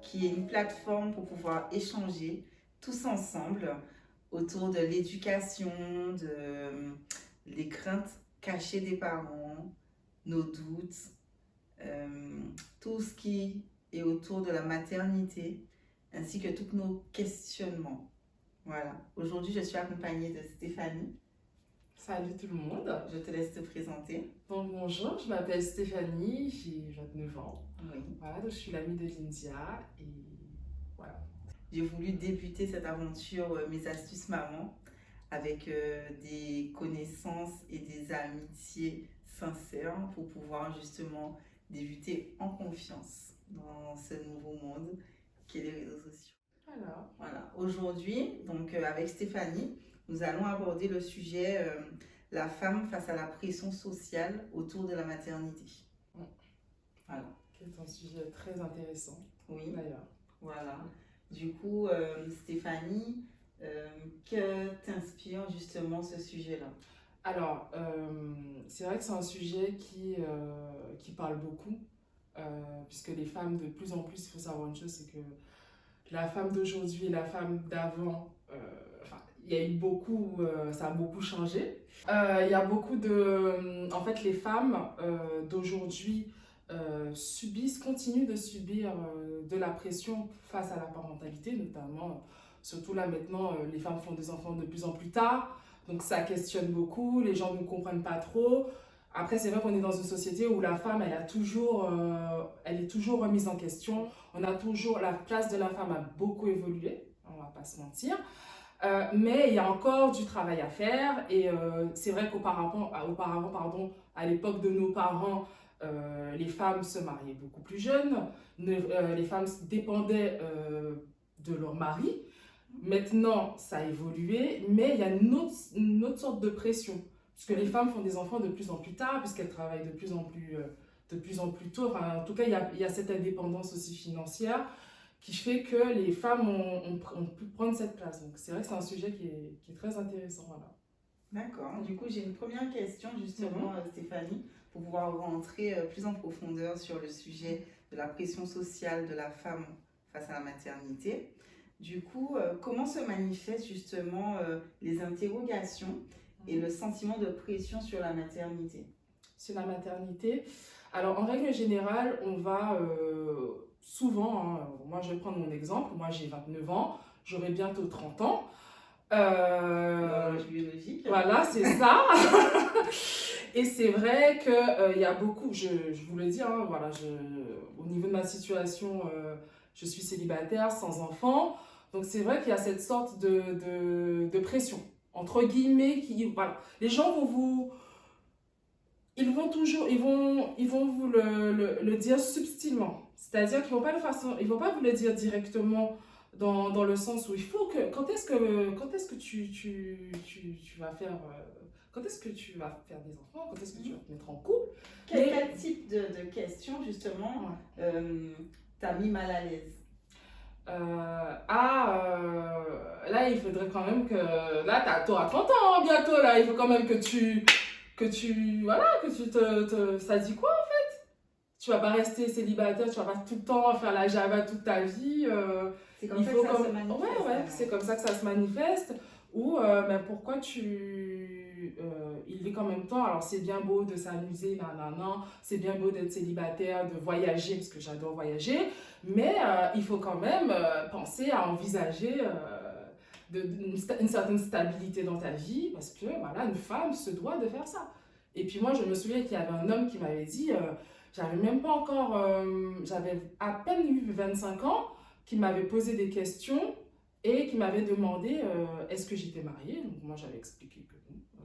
qui est une plateforme pour pouvoir échanger tous ensemble autour de l'éducation, les craintes cachées des parents, nos doutes, euh, tout ce qui est autour de la maternité, ainsi que tous nos questionnements. Voilà. Aujourd'hui, je suis accompagnée de Stéphanie. Salut tout le monde. Je te laisse te présenter. Donc bonjour, je m'appelle Stéphanie, j'ai 29 ans. Oui. Voilà, donc je suis l'amie de Lindia et voilà. J'ai voulu débuter cette aventure Mes Astuces Maman avec des connaissances et des amitiés sincères pour pouvoir justement débuter en confiance dans ce nouveau monde qu'est les réseaux sociaux. Voilà. Aujourd'hui, donc avec Stéphanie, nous allons aborder le sujet la femme face à la pression sociale autour de la maternité. Voilà. C'est un sujet très intéressant. Oui. D'ailleurs. Voilà. Du coup, Stéphanie, que t'inspire justement ce sujet-là? Alors, c'est vrai que c'est un sujet qui parle beaucoup, puisque les femmes, de plus en plus, il faut savoir une chose, c'est que la femme d'aujourd'hui et la femme d'avant, il y a eu beaucoup, ça a beaucoup changé. Il y a beaucoup de... En fait, les femmes d'aujourd'hui continuent de subir de la pression face à la parentalité, notamment, surtout là maintenant, les femmes font des enfants de plus en plus tard, donc ça questionne beaucoup, les gens ne comprennent pas trop. Après, c'est vrai qu'on est dans une société où la femme, elle est toujours remise en question. La place de la femme a beaucoup évolué, on va pas se mentir. Mais il y a encore du travail à faire et c'est vrai qu'auparavant, à l'époque de nos parents, les femmes se mariaient beaucoup plus jeunes, les femmes dépendaient de leur mari. Maintenant, ça a évolué, mais il y a une autre sorte de pression. Parce que les femmes font des enfants de plus en plus tard, puisqu'elles travaillent de plus en plus tôt. Enfin, en tout cas, il y a cette indépendance aussi financière qui fait que les femmes ont pu prendre cette place. Donc c'est vrai que c'est un sujet qui est très intéressant. Voilà. D'accord. Du coup, j'ai une première question justement, Stéphanie, pour pouvoir rentrer plus en profondeur sur le sujet de la pression sociale de la femme face à la maternité. Du coup, comment se manifestent justement les interrogations et le sentiment de pression sur la maternité? Sur la maternité, alors en règle générale, on va souvent, hein, moi je vais prendre mon exemple, moi j'ai 29 ans, j'aurai bientôt 30 ans. Biologique. Voilà, c'est ça. Et c'est vrai qu'il y a beaucoup, je vous le dis, hein, voilà, au niveau de ma situation, je suis célibataire, sans enfant. Donc c'est vrai qu'il y a cette sorte de pression, entre guillemets, voilà. Les gens ils vont vous le dire subtilement. C'est-à-dire qu'ils ils vont pas vous le dire directement dans le sens où il faut que, quand est-ce que tu vas faire, quand est-ce que tu vas faire des enfants, quand est-ce que tu vas te mettre en couple. Quel type de questions, justement, t'as mis mal à l'aise? Là, il faudrait quand même que... Là, t'auras 30 ans hein, bientôt, là. Il faut quand même que tu ça dit quoi, en fait? Tu vas pas rester célibataire, tu vas pas tout le temps faire la Java toute ta vie. C'est comme ça que ça se manifeste. Ouais, c'est comme ça que ça se manifeste. Ou, pourquoi il est quand même temps, alors c'est bien beau de s'amuser, c'est bien beau d'être célibataire, de voyager, parce que j'adore voyager, mais il faut quand même penser à envisager une certaine stabilité dans ta vie, parce que voilà, une femme se doit de faire ça. Et puis moi, je me souviens qu'il y avait un homme qui m'avait dit, j'avais même pas encore, j'avais à peine eu 25 ans, qui m'avait posé des questions et qui m'avait demandé est-ce que j'étais mariée. Donc moi, j'avais expliqué que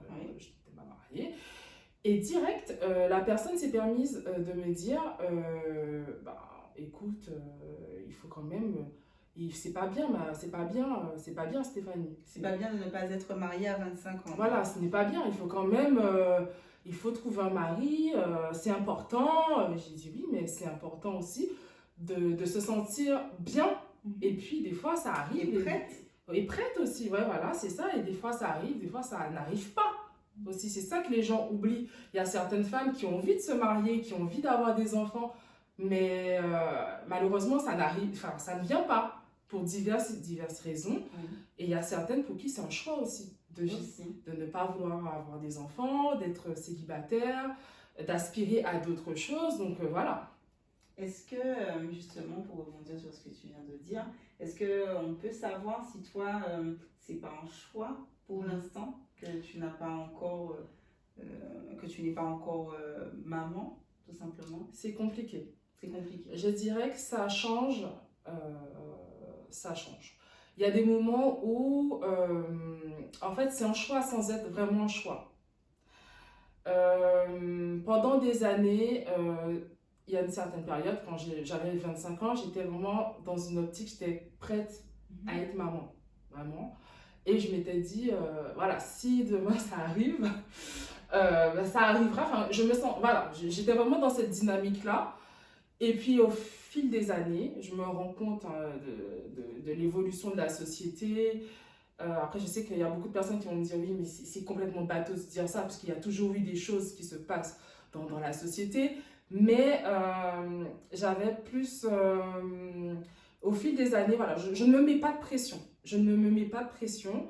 non, je n'étais pas mariée. Et direct, la personne s'est permise de me dire, écoute, il faut quand même... C'est pas bien Stéphanie. C'est pas bien de ne pas être mariée à 25 ans. Voilà, ce n'est pas bien, il faut quand même, il faut trouver un mari, c'est important. J'ai dit oui, mais c'est important aussi de se sentir bien. Et puis des fois ça arrive. Et prête aussi, ouais, voilà, c'est ça. Et des fois ça arrive, des fois ça n'arrive pas. Aussi, c'est ça que les gens oublient. Il y a certaines femmes qui ont envie de se marier, qui ont envie d'avoir des enfants, Mais malheureusement, ça ne vient pas pour diverses raisons. Oui. Et il y a certaines pour qui c'est un choix aussi de vie, Aussi. de ne pas vouloir avoir des enfants, d'être célibataire, d'aspirer à d'autres choses. Donc voilà. Est-ce que, justement, pour rebondir sur ce que tu viens de dire, est-ce qu'on peut savoir si toi, c'est pas un choix pour l'instant, que tu n'as pas encore, que tu n'es pas encore maman, tout simplement? C'est compliqué. C'est compliqué. Je dirais que ça change. Ça change. Il y a des moments où, en fait, c'est un choix sans être vraiment un choix. Pendant des années, il y a une certaine période, quand j'avais 25 ans, j'étais vraiment dans une optique, j'étais prête à être maman, vraiment. Et je m'étais dit, voilà, si demain ça arrive, ben, ça arrivera. Enfin, je me sens, voilà, j'étais vraiment dans cette dynamique-là. Et puis au fil des années, je me rends compte de l'évolution de la société. Après, je sais qu'il y a beaucoup de personnes qui vont me dire oui, mais c'est complètement bateau de dire ça, parce qu'il y a toujours eu des choses qui se passent dans la société. Mais j'avais plus, au fil des années, voilà, je ne me mets pas de pression. Je ne me mets pas de pression.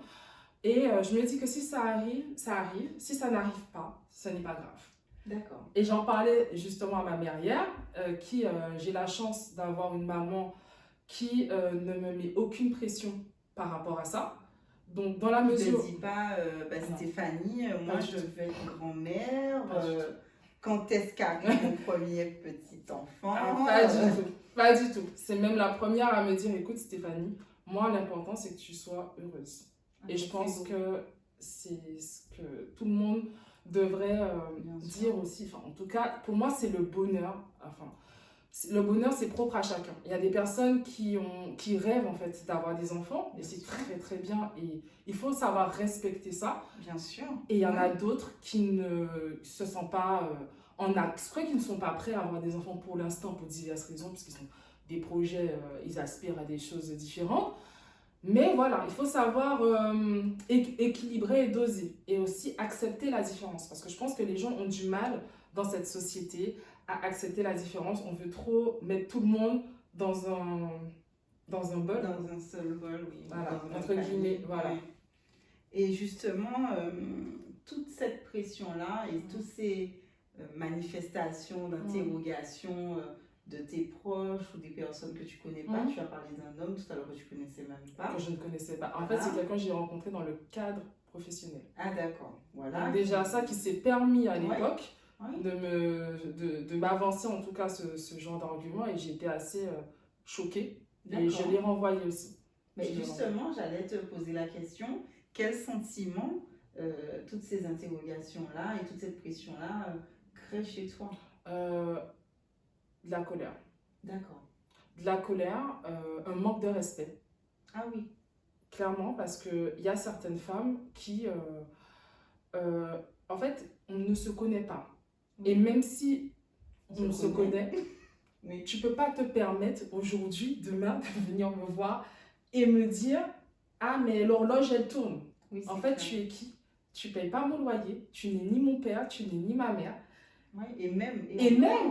Et je me dis que si ça arrive, ça arrive. Si ça n'arrive pas, ce n'est pas grave. D'accord. Et j'en parlais justement à ma mère hier, j'ai la chance d'avoir une maman qui ne me met aucune pression par rapport à ça. Donc, dans la mesure... Ne dis pas, Stéphanie, moi je veux être grand-mère, Pas du tout. quand est-ce qu'arrive mon premier petit enfant? Pas du tout, pas du tout. C'est même la première à me dire, écoute Stéphanie, moi l'important c'est que tu sois heureuse. Et je pense que c'est ce que tout le monde devrait dire aussi. Enfin, en tout cas, pour moi, c'est le bonheur. Enfin, le bonheur, c'est propre à chacun. Il y a des personnes qui rêvent en fait d'avoir des enfants, et c'est très très bien. Et il faut savoir respecter ça. Bien sûr. Et il y en a d'autres qui ne se sentent pas en acte. Je crois qu'ils ne sont pas prêts à avoir des enfants pour l'instant, pour diverses raisons, puisqu'ils ont des projets, ils aspirent à des choses différentes. Mais voilà, il faut savoir équilibrer et doser. Et aussi accepter la différence. Parce que je pense que les gens ont du mal dans cette société à accepter la différence. On veut trop mettre tout le monde dans un bol. Dans un seul bol, oui. Voilà, entre guillemets, voilà. Ouais. Et justement, toute cette pression-là et toutes ces manifestations d'interrogation de tes proches ou des personnes que tu connais pas, tu as parlé d'un homme tout à l'heure que tu connaissais même pas. Que je ne connaissais pas. En fait, c'est quelqu'un que j'ai rencontré dans le cadre professionnel. Ah d'accord, voilà. Donc, déjà ça qui s'est permis à l'époque de m'avancer en tout cas ce genre d'argument, et j'étais assez choquée. Et je l'ai renvoyé aussi. Mais justement, j'allais te poser la question, quel sentiment toutes ces interrogations-là et toute cette pression-là créent chez toi? De la colère. D'accord. De la colère, un manque de respect. Ah oui. Clairement, parce qu'il y a certaines femmes qui, en fait, on ne se connaît pas. Oui. Et même si on se connaît, oui. Tu ne peux pas te permettre aujourd'hui, demain, de venir me voir et me dire « Ah, mais l'horloge, elle tourne. Oui, » En fait, tu es qui? Tu ne payes pas mon loyer, tu n'es ni mon père, tu n'es ni ma mère. Ouais,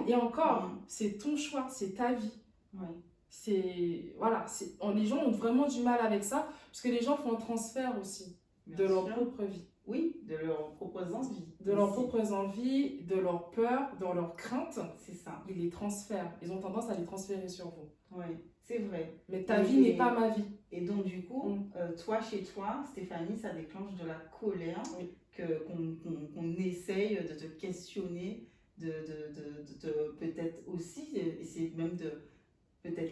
et encore, c'est ton choix, c'est ta vie. Ouais. Voilà, les gens ont vraiment du mal avec ça, parce que les gens font un transfert aussi de leur propre vie. Oui, de leurs propres envies. De leurs propres envies, de leurs peurs, de leurs craintes. C'est ça. Ils les transfèrent. Ils ont tendance à les transférer sur vous. Oui, c'est vrai. Mais ta vie n'est pas ma vie. Et donc, du coup, toi, chez toi, Stéphanie, ça déclenche de la colère qu'on essaye de te questionner, de peut-être aussi essayer même de...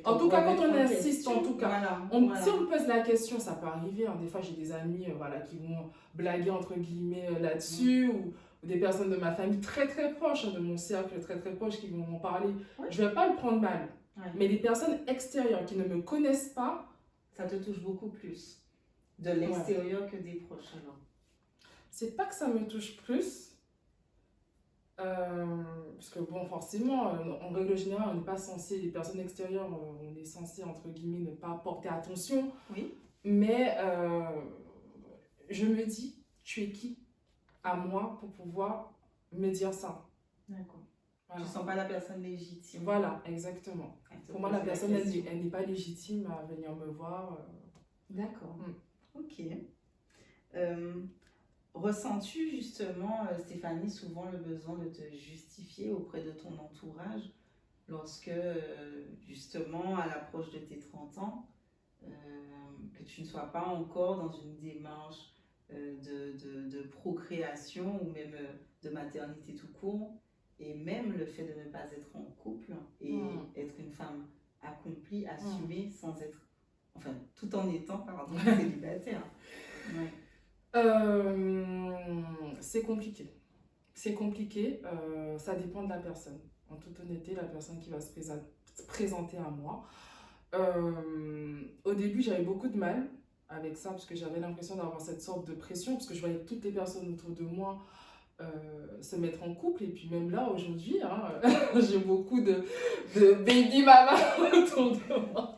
En tout cas, quand on insiste, en tout cas, voilà. Si on me pose la question, ça peut arriver. Hein, des fois, j'ai des amis qui vont blaguer entre guillemets là-dessus, ou des personnes de ma famille très très proches, de mon cercle très très proche, qui vont m'en parler. Je ne vais pas le prendre mal. Mais les personnes extérieures qui ne me connaissent pas, ça te touche beaucoup plus de l'extérieur que des proches alors. C'est pas que ça me touche plus. Parce que bon, forcément, en règle générale, on n'est pas censé, les personnes extérieures, on est censé, entre guillemets, ne pas porter attention. Oui. Mais je me dis, tu es qui à moi pour pouvoir me dire ça? D'accord. Voilà. Tu sens pas la personne légitime. Voilà, exactement. Elle te Pour moi, pose la personne, question. elle n'est pas légitime à venir me voir. D'accord. Mm. Ok. Ressens-tu justement, Stéphanie, souvent le besoin de te justifier auprès de ton entourage lorsque, justement, à l'approche de tes 30 ans, que tu ne sois pas encore dans une démarche de procréation ou même de maternité tout court, et même le fait de ne pas être en couple et être une femme accomplie, assumée, sans être, enfin, tout en étant, pardon, célibataire. Ouais. C'est compliqué. C'est compliqué, ça dépend de la personne. En toute honnêteté, la personne qui va se présenter à moi. Au début, j'avais beaucoup de mal avec ça parce que j'avais l'impression d'avoir cette sorte de pression parce que je voyais toutes les personnes autour de moi se mettre en couple. Et puis même là, aujourd'hui, hein, j'ai beaucoup de baby mama autour de moi.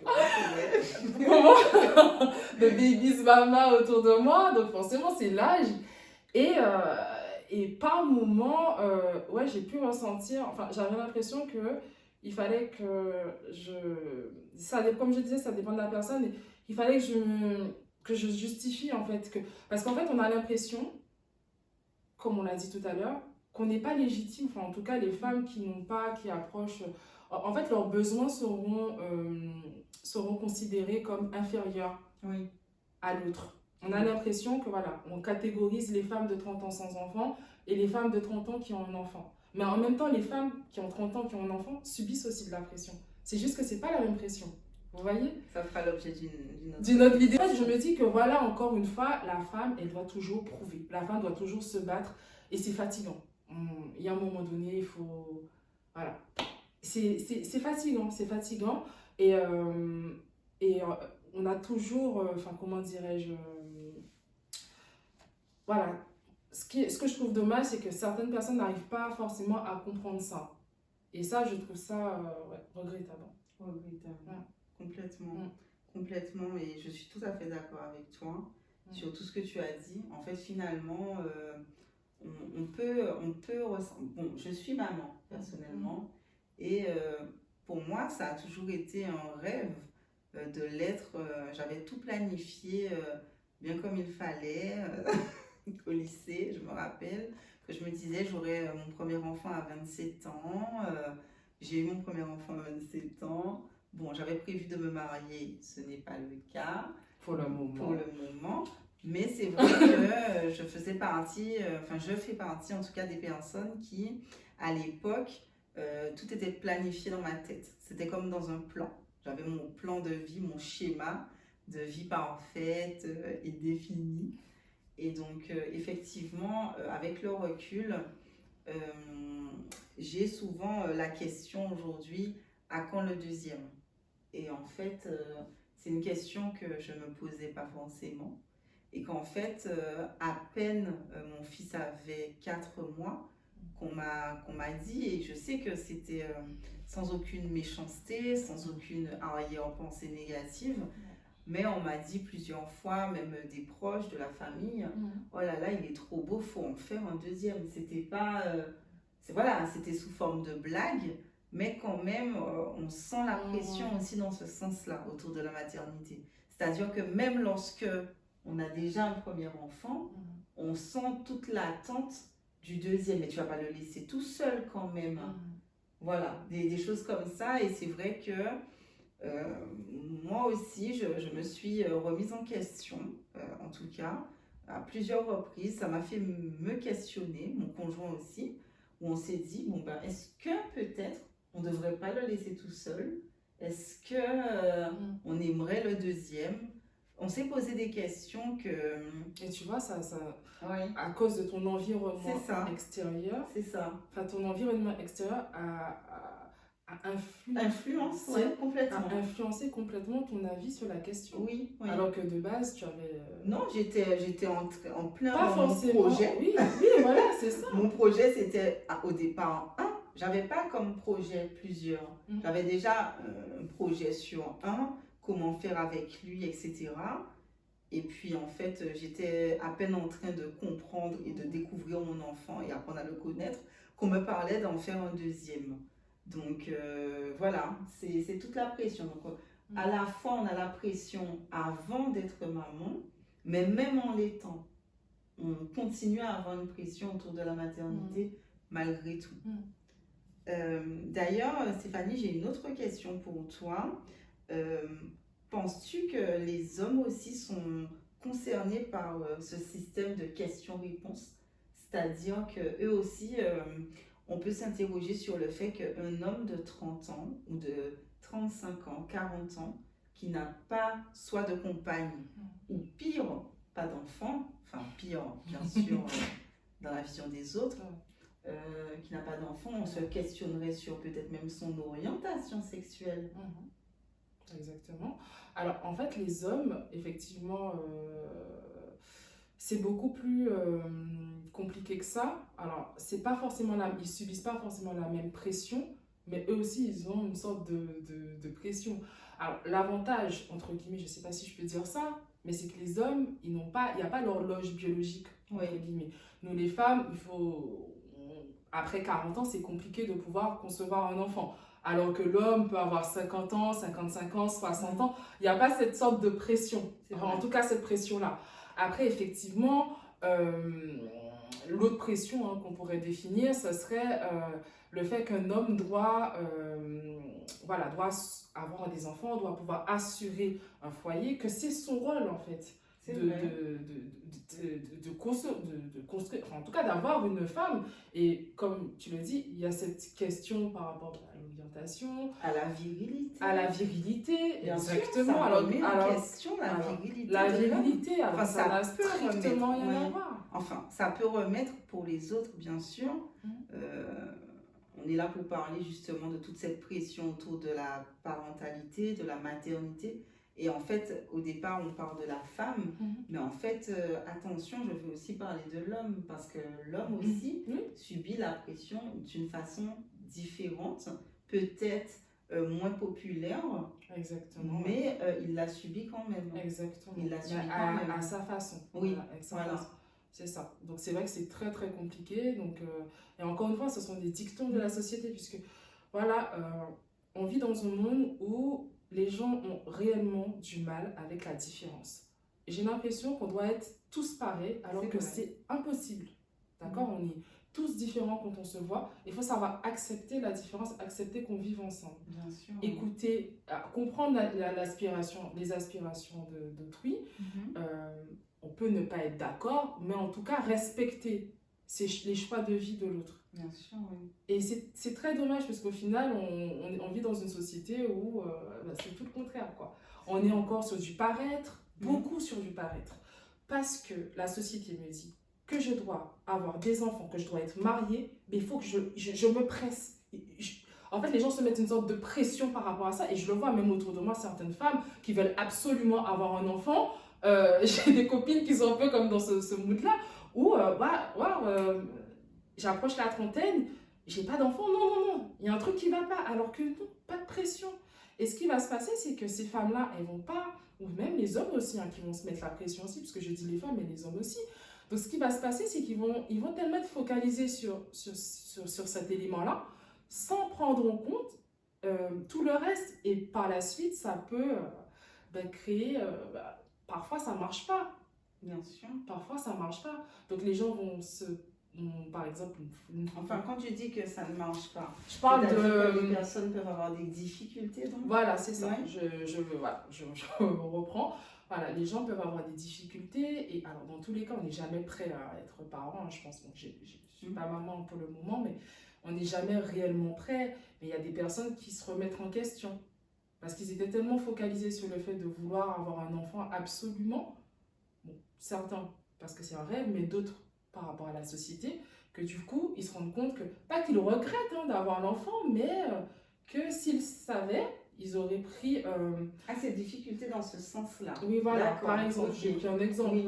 De babies mama autour de moi. Donc forcément, c'est l'âge. Et par moment, ouais, j'ai pu ressentir, enfin, j'avais l'impression que il fallait que comme je disais, ça dépend de la personne, et il fallait que je justifie, en fait, parce qu'en fait, on a l'impression, comme on l'a dit tout à l'heure, qu'on n'est pas légitime, enfin, en tout cas, les femmes qui approchent, en fait, leurs besoins seront considérés comme inférieurs à l'autre. On a l'impression que voilà, on catégorise les femmes de 30 ans sans enfant et les femmes de 30 ans qui ont un enfant. Mais en même temps, les femmes qui ont 30 ans qui ont un enfant subissent aussi de la pression. C'est juste que c'est pas la même pression. Vous voyez? Ça fera l'objet d'une autre vidéo. Je me dis que voilà, encore une fois, la femme, elle doit toujours prouver. La femme doit toujours se battre et c'est fatigant. Il y a un moment donné, il faut... Voilà. C'est fatigant, c'est fatigant. Et on a toujours, enfin, comment dirais-je... Voilà. Ce que je trouve dommage, c'est que certaines personnes n'arrivent pas forcément à comprendre ça. Et ça, je trouve ça regrettable. Regrettable. Complètement. Complètement. Et je suis tout à fait d'accord avec toi sur tout ce que tu as dit. En fait, finalement, on peut bon, je suis maman, personnellement. Et pour moi, ça a toujours été un rêve de l'être. J'avais tout planifié bien comme il fallait. Au lycée, je me rappelle que je me disais j'aurais mon premier enfant à 27 ans. J'ai eu mon premier enfant à 27 ans. Bon, j'avais prévu de me marier, ce n'est pas le cas. Pour le moment. Mais c'est vrai que je fais partie en tout cas des personnes qui, à l'époque, tout était planifié dans ma tête. C'était comme dans un plan. J'avais mon plan de vie, mon schéma de vie parfaite et défini. Et donc, effectivement, avec le recul, j'ai souvent la question aujourd'hui, à quand le deuxième? Et en fait, c'est une question que je ne me posais pas forcément. Et qu'en fait, à peine mon fils avait 4 mois, qu'on m'a dit, et je sais que c'était sans aucune méchanceté, sans aucune arrière-pensée négative, mais on m'a dit plusieurs fois, même des proches de la famille, oh là là, il est trop beau, faut en faire un deuxième. C'était pas, voilà, c'était sous forme de blague, mais quand même, on sent la pression aussi dans ce sens-là autour de la maternité. C'est-à-dire que même lorsque on a déjà un premier enfant, on sent toute l'attente du deuxième, mais tu vas pas le laisser tout seul quand même. Voilà, des choses comme ça, et c'est vrai que moi aussi, je me suis remise en question, en tout cas, à plusieurs reprises. Ça m'a fait me questionner, mon conjoint aussi, où on s'est dit, bon ben, est-ce que peut-être on ne devrait pas le laisser tout seul? Est-ce que on aimerait le deuxième? On s'est posé des questions que... Et tu vois, à cause de ton environnement extérieur, c'est ça. Enfin, ton environnement extérieur a influencé complètement ton avis sur la question. Oui. Alors que de base, tu avais... Non, j'étais en plein pas dans forcément. Mon projet. Oui, voilà, c'est ça. Mon projet, c'était au départ un. J'avais pas comme projet plusieurs. J'avais déjà un projet sur un, comment faire avec lui, etc. Et puis en fait, j'étais à peine en train de comprendre et de découvrir mon enfant et apprendre à le connaître, qu'on me parlait d'en faire un deuxième. Donc voilà, c'est toute la pression. Donc à la fois, on a la pression avant d'être maman, mais même en l'étant, on continue à avoir une pression autour de la maternité malgré tout. D'ailleurs, Stéphanie, j'ai une autre question pour toi. Penses-tu que les hommes aussi sont concernés par ce système de questions-réponses? C'est-à-dire qu'eux aussi, on peut s'interroger sur le fait qu'un homme de 30 ans ou de 35 ans, 40 ans, qui n'a pas soit de compagne ou pire, pas d'enfant, enfin pire bien sûr dans la vision des autres, qui n'a pas d'enfant, on se questionnerait sur peut-être même son orientation sexuelle. Exactement. Alors, en fait, les hommes, effectivement, c'est beaucoup plus compliqué que ça. Alors, c'est pas forcément ils subissent pas forcément la même pression, mais eux aussi, ils ont une sorte de pression. Alors, l'avantage, entre guillemets, je sais pas si je peux dire ça, mais c'est que les hommes, il n'y a pas l'horloge biologique, entre guillemets. Nous, les femmes, après 40 ans, c'est compliqué de pouvoir concevoir un enfant. Alors que l'homme peut avoir 50 ans, 55 ans, 60 ans. Il n'y a pas cette sorte de pression. En tout cas, cette pression-là. Après, effectivement, l'autre pression qu'on pourrait définir, ce serait le fait qu'un homme doit avoir des enfants, doit pouvoir assurer un foyer, que c'est son rôle, en fait. De construire, enfin, en tout cas d'avoir une femme. Et comme tu le dis, il y a cette question par rapport à l'orientation, à la virilité. À la virilité, bien exactement. Sûr, ça remet en question la virilité. La virilité, alors enfin, ça n'a strictement rien à voir. Enfin, ça peut remettre pour les autres, bien sûr. On est là pour parler justement de toute cette pression autour de la parentalité, de la maternité. Et en fait, au départ, on parle de la femme, mais en fait, attention, je veux aussi parler de l'homme, parce que l'homme aussi subit la pression d'une façon différente, peut-être moins populaire, exactement, mais il l'a subi quand même. Exactement. Il l'a subi quand même. À sa façon. Oui, voilà. C'est ça. Donc c'est vrai que c'est très très compliqué. Donc, et encore une fois, ce sont des dictons de la société, puisque voilà, on vit dans un monde où les gens ont réellement du mal avec la différence. J'ai l'impression qu'on doit être tous pareils, alors que c'est impossible. D'accord? On est tous différents quand on se voit. Il faut savoir accepter la différence, accepter qu'on vive ensemble. Bien sûr. Écouter, comprendre les aspirations d'autrui. On peut ne pas être d'accord, mais en tout cas respecter les choix de vie de l'autre. Bien sûr, oui. Et c'est très dommage parce qu'au final, on vit dans une société où c'est tout le contraire, quoi. On est encore sur du paraître, beaucoup sur du paraître. Parce que la société me dit que je dois avoir des enfants, que je dois être mariée, mais il faut que je me presse. En fait, les gens se mettent une sorte de pression par rapport à ça. Et je le vois même autour de moi, certaines femmes qui veulent absolument avoir un enfant. J'ai des copines qui sont un peu comme dans ce mood-là, où j'approche la trentaine, j'ai pas d'enfant, non, il y a un truc qui va pas, alors que non, pas de pression. Et ce qui va se passer, c'est que ces femmes-là, elles vont pas, ou même les hommes aussi, qui vont se mettre la pression aussi, parce que je dis les femmes, mais les hommes aussi. Donc ce qui va se passer, c'est qu'ils vont tellement être focalisés sur cet élément-là, sans prendre en compte tout le reste. Et par la suite, ça peut créer... parfois, ça marche pas. Bien sûr. Parfois, ça marche pas. Donc, les gens vont par exemple... Enfin, quand tu dis que ça ne marche pas, je parle que les personnes peuvent avoir des difficultés, donc. Voilà, c'est ça. Je reprends. Voilà, les gens peuvent avoir des difficultés. Et alors, dans tous les cas, on n'est jamais prêt à être parent. Je pense que je ne suis pas maman pour le moment, mais on n'est jamais réellement prêt. Mais il y a des personnes qui se remettent en question. Parce qu'ils étaient tellement focalisés sur le fait de vouloir avoir un enfant absolument. Bon, certains, parce que c'est un rêve, mais d'autres, par rapport à la société, que du coup, ils se rendent compte que, pas qu'ils regrettent d'avoir l'enfant, mais que s'ils savaient, ils auraient pris... ces difficultés dans ce sens-là. Oui, voilà, par exemple, j'ai pris un exemple. Oui.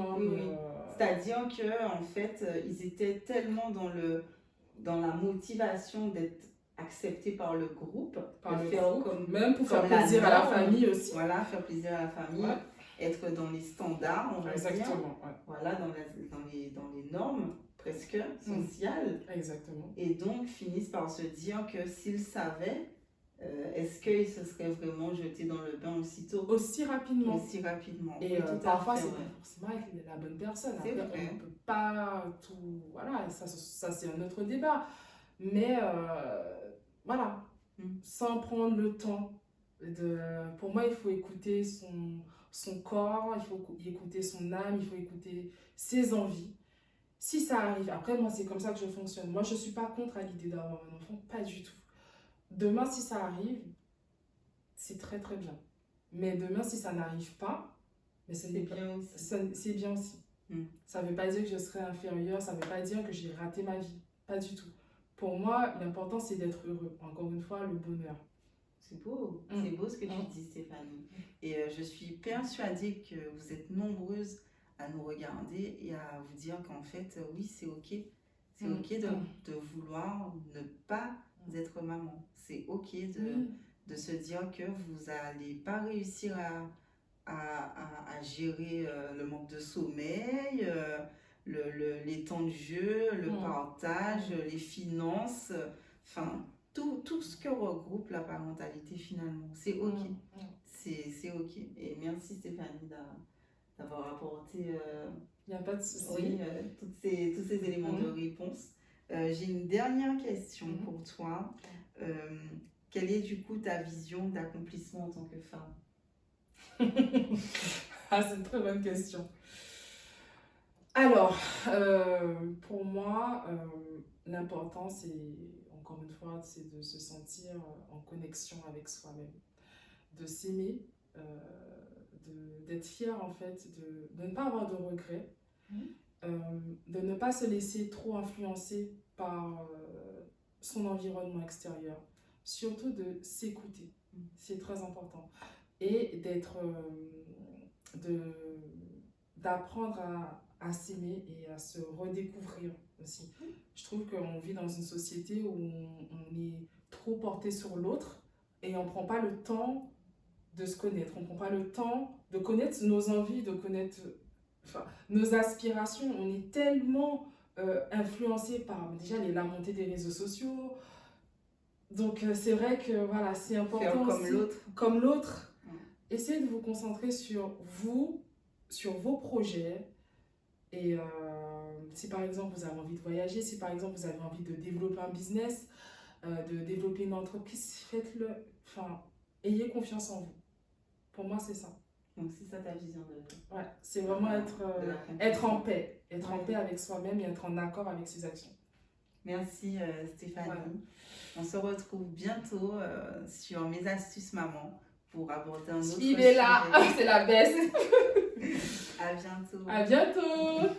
C'est-à-dire qu'en fait, ils étaient tellement dans la motivation d'être acceptés par le groupe, même pour faire plaisir à la famille aussi. Voilà, faire plaisir à la famille. Ouais. être dans les standards, on va dire. Exactement, ouais. Voilà, dans les normes presque sociales. Exactement. Et donc finissent par se dire que s'ils savaient, est-ce qu'ils se seraient vraiment jetés dans le bain aussitôt? Aussi rapidement. Aussi rapidement. Et Oui, tout à parfois, fait, c'est ouais. pas forcément avec la bonne personne. C'est Après, vrai. on ne peut pas tout. Voilà, ça c'est un autre débat. Mais voilà, sans prendre le temps de. Pour moi, il faut écouter son corps, il faut écouter son âme, il faut écouter ses envies. Si ça arrive, après, moi, c'est comme ça que je fonctionne. Moi, je ne suis pas contre à l'idée d'avoir un enfant, pas du tout. Demain, si ça arrive, c'est très très bien. Mais demain, si ça n'arrive pas, mais C'est bien aussi. c'est bien aussi. Ça ne veut pas dire que je serai inférieure, ça ne veut pas dire que j'ai raté ma vie. Pas du tout. Pour moi, l'important, c'est d'être heureux. Encore une fois, le bonheur. C'est beau ce que tu dis, Stéphanie. Et je suis persuadée que vous êtes nombreuses à nous regarder et à vous dire qu'en fait, oui, c'est ok. C'est ok de vouloir ne pas être maman. C'est ok de se dire que vous n'allez pas réussir à gérer le manque de sommeil, les temps de jeu, le partage, les finances, enfin, tout ce que regroupe la parentalité finalement. C'est ok. C'est ok. Et merci Stéphanie d'avoir apporté Il n'y a pas de souci. Oui, tous ces éléments de réponse. J'ai une dernière question pour toi. Quelle est du coup ta vision d'accomplissement en tant que femme? Ah, c'est une très bonne question. Alors, pour moi, l'important, c'est, encore une fois, c'est de se sentir en connexion avec soi-même, de s'aimer, d'être fier en fait, de ne pas avoir de regrets, de ne pas se laisser trop influencer par son environnement extérieur, surtout de s'écouter, c'est très important, et d'apprendre à s'aimer et à se redécouvrir aussi. Je trouve qu'on vit dans une société où on est trop porté sur l'autre et on ne prend pas le temps de se connaître, on ne prend pas le temps de connaître nos envies, de connaître nos aspirations. On est tellement influencé par déjà la montée des réseaux sociaux. Donc c'est vrai que voilà, c'est important faire aussi, comme l'autre. Essayez de vous concentrer sur vous, sur vos projets. Et si par exemple vous avez envie de voyager, si par exemple vous avez envie de développer un business, de développer une entreprise, faites-le. Enfin, ayez confiance en vous. Pour moi, c'est ça. Donc c'est ça ta vision de... Ouais, c'est vraiment être en paix. Être en paix avec soi-même et être en accord avec ses actions. Merci Stéphanie. Ouais. On se retrouve bientôt sur Mes Astuces Maman pour aborder un autre sujet. Suivez-la, c'est la baisse. À bientôt. À bientôt.